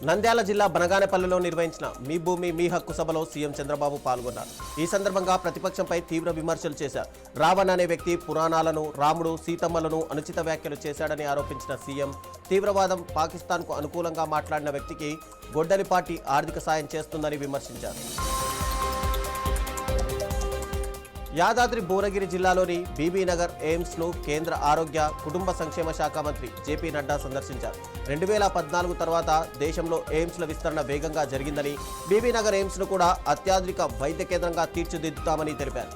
నంద్యాల జిల్లా బనగానపల్లిలో నిర్వహించిన మీ భూమి మీ హక్కు సభలో సీఎం చంద్రబాబు పాల్గొన్నారు. ఈ సందర్భంగా ప్రతిపక్షంపై తీవ్ర విమర్శలు చేశారు. రావణ్ అనే వ్యక్తి పురాణాలను, రాముడు, సీతమ్మలను అనుచిత వ్యాఖ్యలు చేశాడని ఆరోపించిన సీఎం తీవ్రవాదం, పాకిస్తాన్కు అనుకూలంగా మాట్లాడిన వ్యక్తికి గొడ్డలి పార్టీ ఆర్థిక సాయం చేస్తుందని విమర్శించారు. యాదాద్రి భువనగిరి జిల్లాలోని బీబీనగర్ ఎయిమ్స్ను కేంద్ర ఆరోగ్య కుటుంబ సంక్షేమ శాఖ మంత్రి జేపీ నడ్డా సందర్శించారు. 2014 తర్వాత దేశంలో ఎయిమ్స్ల విస్తరణ వేగంగా జరిగిందని, బీబీనగర్ ఎయిమ్స్ను కూడా అత్యాధునిక వైద్య కేంద్రంగా తీర్చిదిద్దుతామని తెలిపారు.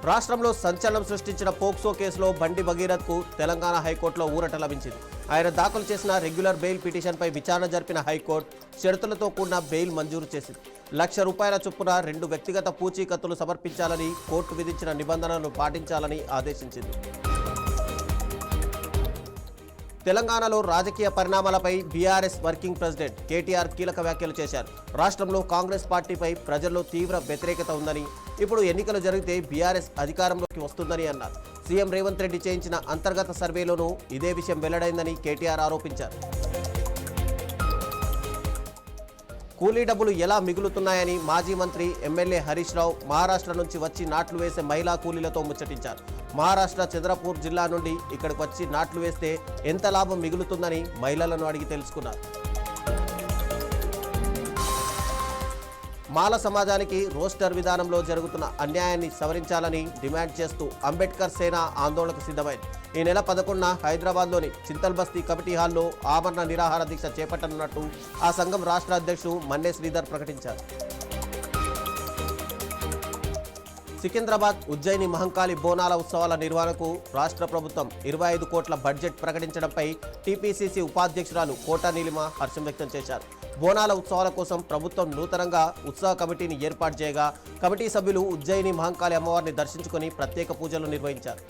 రాష్ట్రంలో సంచలనం సృష్టించిన పోక్సో కేసులో బండి భగీరథ్కు తెలంగాణ హైకోర్టులో ఊరట లభించింది. ఆయన దాఖలు చేసిన రెగ్యులర్ బెయిల్ పిటిషన్పై విచారణ జరిపిన హైకోర్టు షరతులతో కూడిన బెయిల్ మంజూరు చేసింది. ₹1,00,000 చొప్పున 2 వ్యక్తిగత పూచీకత్తులు సమర్పించాలని, కోర్టు విధించిన నిబంధనలను పాటించాలని ఆదేశించింది. తెలంగాణలో రాజకీయ పరిణామాలపై బీఆర్ఎస్ వర్కింగ్ ప్రెసిడెంట్ కేటీఆర్ కీలక వ్యాఖ్యలు చేశారు. రాష్ట్రంలో కాంగ్రెస్ పార్టీపై ప్రజల్లో తీవ్ర వ్యతిరేకత ఉందని, ఇప్పుడు ఎన్నికలు జరిగితే బీఆర్ఎస్ అధికారంలోకి వస్తుందని అన్నారు. సీఎం రేవంత్ రెడ్డి చేయించిన అంతర్గత సర్వేలోనూ ఇదే విషయం వెల్లడైందని కేటీఆర్ ఆరోపించారు. కూలీ డబ్బులు ఎలా మిగులుతున్నాయని మాజీ మంత్రి ఎమ్మెల్యే హరీష్ రావు మహారాష్ట్ర నుంచి వచ్చి నాట్లు వేసే మహిళా కూలీలతో ముచ్చటించారు. మహారాష్ట్ర చంద్రపూర్ జిల్లా నుండి ఇక్కడికి వచ్చి నాట్లు వేస్తే ఎంత లాభం మిగులుతుందని మహిళలను అడిగి తెలుసుకున్నారు. మాల సమాజానికి రోస్టర్ విధానంలో జరుగుతున్న అన్యాయాన్ని సవరించాలని డిమాండ్ చేస్తూ అంబేద్కర్ సేన ఆందోళనకు సిద్ధమైంది. ఈ నెల 11న హైదరాబాద్లోని చింతల్ బస్తీ కమిటీ హాల్లో ఆమరణ నిరాహార దీక్ష చేపట్టనున్నట్టు ఆ సంఘం రాష్ట్ర అధ్యక్షుడు మన్నే శ్రీధర్ ప్రకటించారు. సికింద్రాబాద్, ఉజ్జయిని మహంకాళి బోనాల ఉత్సవాల నిర్వహణకు రాష్ట్ర ప్రభుత్వం 25 కోట్ల బడ్జెట్ ప్రకటించడంపై టీపీసీసీ ఉపాధ్యక్షురాలు కోట నీలిమ హర్షం వ్యక్తం చేశారు. బోనాల ఉత్సవాల కోసం ప్రభుత్వం నూతనంగా ఉత్సవ కమిటీని ఏర్పాటు చేయగా, కమిటీ సభ్యులు ఉజ్జయిని మహంకాళి అమ్మవారిని దర్శించుకుని ప్రత్యేక పూజలు నిర్వహించారు.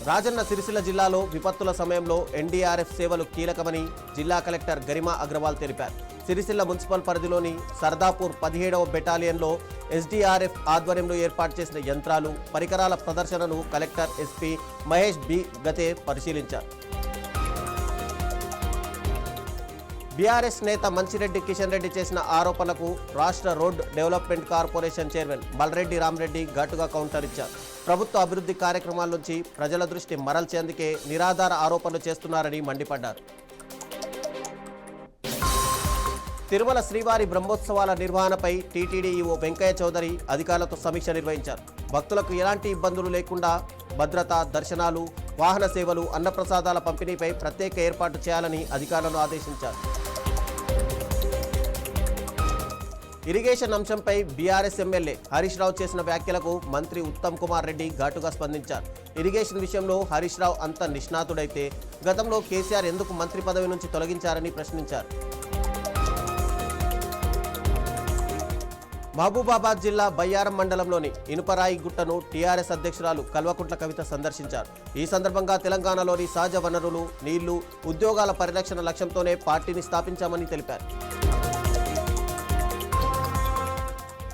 రాజన్న సిరిసిల్ల జిల్లాలో విపత్తుల సమయంలో ఎన్డీఆర్ఎఫ్ సేవలు కీలకమని జిల్లా కలెక్టర్ గరిమా అగ్రవాల్ తెలిపారు. సిరిసిల్ల మున్సిపల్ పరిధిలోని సర్దాపూర్ 17వ బెటాలియన్లో ఎస్డీఆర్ఎఫ్ ఆధ్వర్యంలో ఏర్పాటు చేసిన యంత్రాలు, పరికరాల ప్రదర్శనను కలెక్టర్ ఎస్పీ మహేష్ బి గతే పరిశీలించారు. బీఆర్ఎస్ నేత మంచిరెడ్డి కిషన్ రెడ్డి చేసిన ఆరోపణలకు రాష్ట్ర road development corporation chairman Malreddy Rama Reddy ఘాటుగా కౌంటర్ ఇచ్చారు. ప్రభుత్వ అభివృద్ధి కార్యక్రమాల నుంచి ప్రజల దృష్టి మరల్చేందుకే నిరాధార ఆరోపణలు చేస్తున్నారని మండిపడ్డారు. తిరుమల శ్రీవారి బ్రహ్మోత్సవాల నిర్వహణపై టీటీడీ ఈవో వెంకయ్య చౌదరి అధికారులతో సమీక్ష నిర్వహించారు. భక్తులకు ఎలాంటి ఇబ్బందులు లేకుండా భద్రత, దర్శనాలు, వాహన సేవలు, అన్నప్రసాదాల పంపిణీపై ప్రత్యేక ఏర్పాటు చేయాలని అధికారులను ఆదేశించారు. ఇరిగేషన్ అంశంపై బీఆర్ఎస్ ఎమ్మెల్యే హరీష్ రావు చేసిన వ్యాఖ్యలకు మంత్రి ఉత్తమ్ కుమార్ రెడ్డి ఘాటుగా స్పందించారు. ఇరిగేషన్ విషయంలో హరీష్ రావు అంత నిష్ణాతుడైతే గతంలో కేసీఆర్ ఎందుకు మంత్రి పదవి నుంచి తొలగించారని ప్రశ్నించారు. మహబూబాబాద్ జిల్లా బయ్యారం మండలంలోని ఇనుపరాయి గుట్టను టీఆర్ఎస్ అధ్యక్షురాలు కల్వకుంట్ల కవిత సందర్శించారు. ఈ సందర్భంగా తెలంగాణలోని సహజ వనరులు, నీళ్లు, ఉద్యోగాల పరిరక్షణ లక్ష్యంతోనే పార్టీని స్థాపించామని తెలిపారు.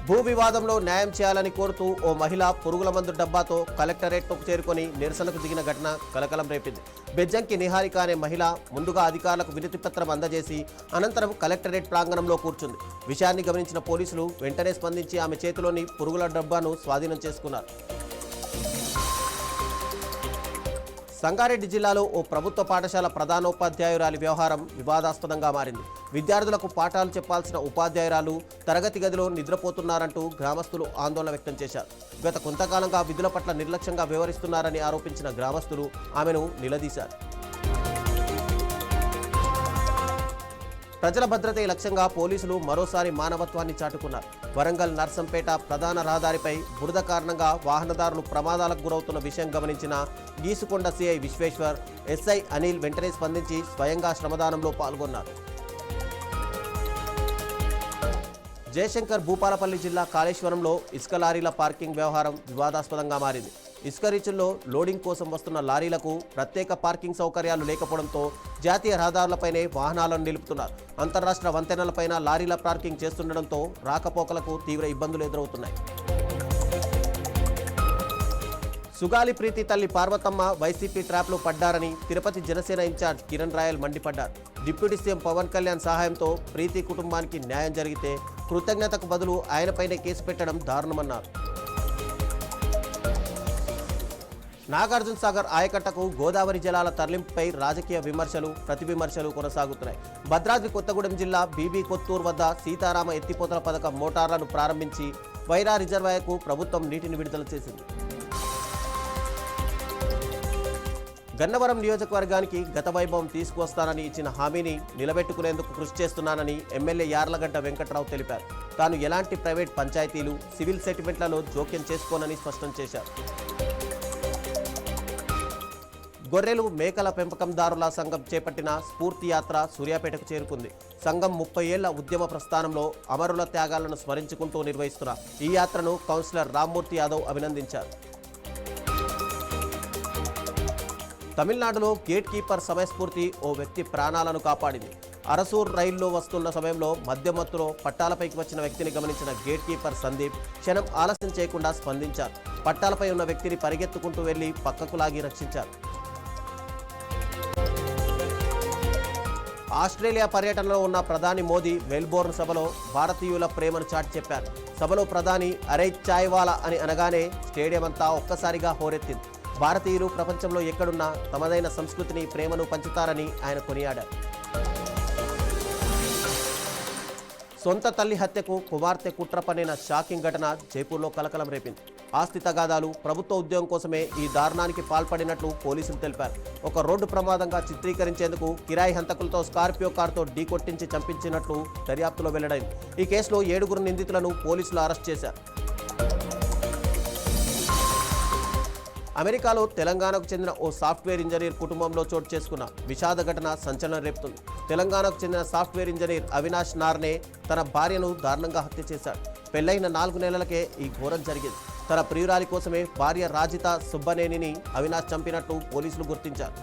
భూ వివాదంలో న్యాయం చేయాలని కోరుతూ ఓ మహిళ పురుగుల మందు డబ్బాతో కలెక్టరేట్కు చేరుకొని నిరసనకు దిగిన ఘటన కలకలం రేపింది. బెజ్జంకి నిహారిక అనే మహిళ ముందుగా అధికారులకు వినతిపత్రం అందజేసి అనంతరం కలెక్టరేట్ ప్రాంగణంలో కూర్చుంది. విషయాన్ని గమనించిన పోలీసులు వెంటనే స్పందించి ఆమె చేతిలోని పురుగుల డబ్బాను స్వాధీనం చేసుకున్నారు. సంగారెడ్డి జిల్లాలో ఓ ప్రభుత్వ పాఠశాల ప్రధానోపాధ్యాయురాలి వ్యవహారం వివాదాస్పదంగా మారింది. విద్యార్థులకు పాఠాలు చెప్పాల్సిన ఉపాధ్యాయురాలు తరగతి గదిలో నిద్రపోతున్నారంటూ గ్రామస్తులు ఆందోళన వ్యక్తం చేశారు. గత కొంతకాలంగా విధుల పట్ల నిర్లక్ష్యంగా వ్యవహరిస్తున్నారని ఆరోపించిన గ్రామస్తులు ఆమెను నిలదీశారు. ప్రజల భద్రతే లక్ష్యంగా పోలీసులు మరోసారి మానవత్వాన్ని చాటుకున్నారు. వరంగల్ నర్సంపేట ప్రధాన రహదారిపై బురద కారణంగా వాహనదారులు ప్రమాదాలకు గురవుతున్న విషయం గమనించిన గీసుకొండ సిఐ విశ్వేశ్వర్, ఎస్ఐ అనిల్ వెంటనే స్పందించి స్వయంగా శ్రమదానంలో పాల్గొన్నారు. జయశంకర్ భూపాలపల్లి జిల్లా కాళేశ్వరంలో ఇసుక లారీల పార్కింగ్ వ్యవహారం వివాదాస్పదంగా మారింది. ఇసుక రీచుల్లో లోడింగ్ కోసం వస్తున్న లారీలకు ప్రత్యేక పార్కింగ్ సౌకర్యాలు లేకపోవడంతో జాతీయ రహదారులపైనే వాహనాలను నిలుపుతున్నారు. అంతర్రాష్ట్ర వంతెనలపైన లారీల పార్కింగ్ చేస్తుండడంతో రాకపోకలకు తీవ్ర ఇబ్బందులు ఎదురవుతున్నాయి. సుగాలి ప్రీతి తల్లి పార్వతమ్మ వైసీపీ ట్రాప్లో పడ్డారని తిరుపతి జనసేన ఇన్ఛార్జ్ కిరణ్ రాయల్ మండిపడ్డారు. డిప్యూటీ సీఎం పవన్ కళ్యాణ్ సహాయంతో ప్రీతి కుటుంబానికి న్యాయం జరిగితే కృతజ్ఞతకు బదులు ఆయనపైనే కేసు పెట్టడం దారుణమన్నారు. నాగార్జున సాగర్ ఆయకట్టకు గోదావరి జలాల తరలింపుపై రాజకీయ విమర్శలు ప్రతివిమర్శలు కొనసాగుతున్నాయి. భద్రాద్రి కొత్తగూడెం జిల్లా బీబీ కొత్తూరు వద్ద సీతారామ ఎత్తిపోతల పథకం మోటార్లను ప్రారంభించి వైరా రిజర్వాయర్కు ప్రభుత్వం నీటిని విడుదల చేసింది. గన్నవరం నియోజకవర్గానికి గత వైభవం తీసుకువస్తానని ఇచ్చిన హామీని నిలబెట్టుకునేందుకు కృషి చేస్తున్నానని ఎమ్మెల్యే యార్లగడ్డ వెంకట్రావు తెలిపారు. తాను ఎలాంటి ప్రైవేట్ పంచాయతీలు సివిల్ సెటిల్మెంట్లలో జోక్యం చేసుకోనని స్పష్టం చేశారు. గొర్రెలు మేకల పెంపకందారుల సంఘం చేపట్టిన స్ఫూర్తి యాత్ర సూర్యాపేటకు చేరుకుంది. సంఘం 30 ఏళ్ల ఉద్యమ ప్రస్థానంలో అమరుల త్యాగాలను స్మరించుకుంటూ నిర్వహిస్తున్న ఈ యాత్రను కౌన్సిలర్ రామ్మూర్తి యాదవ్ అభినందించారు. తమిళనాడులో గేట్ కీపర్ సమయస్ఫూర్తి ఓ వ్యక్తి ప్రాణాలను కాపాడింది. అరసూర్ రైల్లో వస్తున్న సమయంలో మద్యమత్తులో పట్టాలపైకి వచ్చిన వ్యక్తిని గమనించిన గేట్ కీపర్ సందీప్ క్షణం ఆలస్యం చేయకుండా స్పందించారు. పట్టాలపై ఉన్న వ్యక్తిని పరిగెత్తుకుంటూ వెళ్లి పక్కకు లాగి రక్షించారు. ఆస్ట్రేలియా పర్యటనలో ఉన్న ప్రధాని మోదీ మెల్బోర్న్ సభలో భారతీయుల ప్రేమను చాటి చెప్పారు. సభలో ప్రధాని అరే చాయ్ వాలా అని అనగానే స్టేడియం అంతా ఒక్కసారిగా హోరెత్తింది. భారతీయులు ప్రపంచంలో ఎక్కడున్నా తమదైన సంస్కృతిని ప్రేమను పంచుతారని ఆయన కొనియాడారు. సొంత తల్లి హత్యకు కుమార్తె కుట్ర పన్నిన షాకింగ్ ఘటన జైపూర్లో కలకలం రేపింది. ఆస్తి తగాదాలు, ప్రభుత్వ ఉద్యోగం కోసమే ఈ దారుణానికి పాల్పడినట్లు పోలీసులు తెలిపారు. ఒక రోడ్డు ప్రమాదంగా చిత్రీకరించేందుకు కిరాయి హంతకులతో స్కార్పియో కారుతో ఢీకొట్టించి చంపించినట్లు దర్యాప్తులో వెల్లడైంది. ఈ కేసులో 7 నిందితులను పోలీసులు అరెస్ట్ చేశారు. అమెరికాలో తెలంగాణకు చెందిన ఓ సాఫ్ట్వేర్ ఇంజనీర్ కుటుంబంలో చోటు చేసుకున్న విషాద ఘటన సంచలనం రేపుతుంది. తెలంగాణకు చెందిన సాఫ్ట్వేర్ ఇంజనీర్ అవినాష్ నార్నే తన భార్యను దారుణంగా హత్య చేశాడు. పెళ్లైన 4 నెలలకే ఈ ఘోరం జరిగింది. తన ప్రియురాలి కోసమే భార్య రాజిత సుబ్బనేనిని అవినాష్ చంపినట్లు పోలీసులు గుర్తించారు.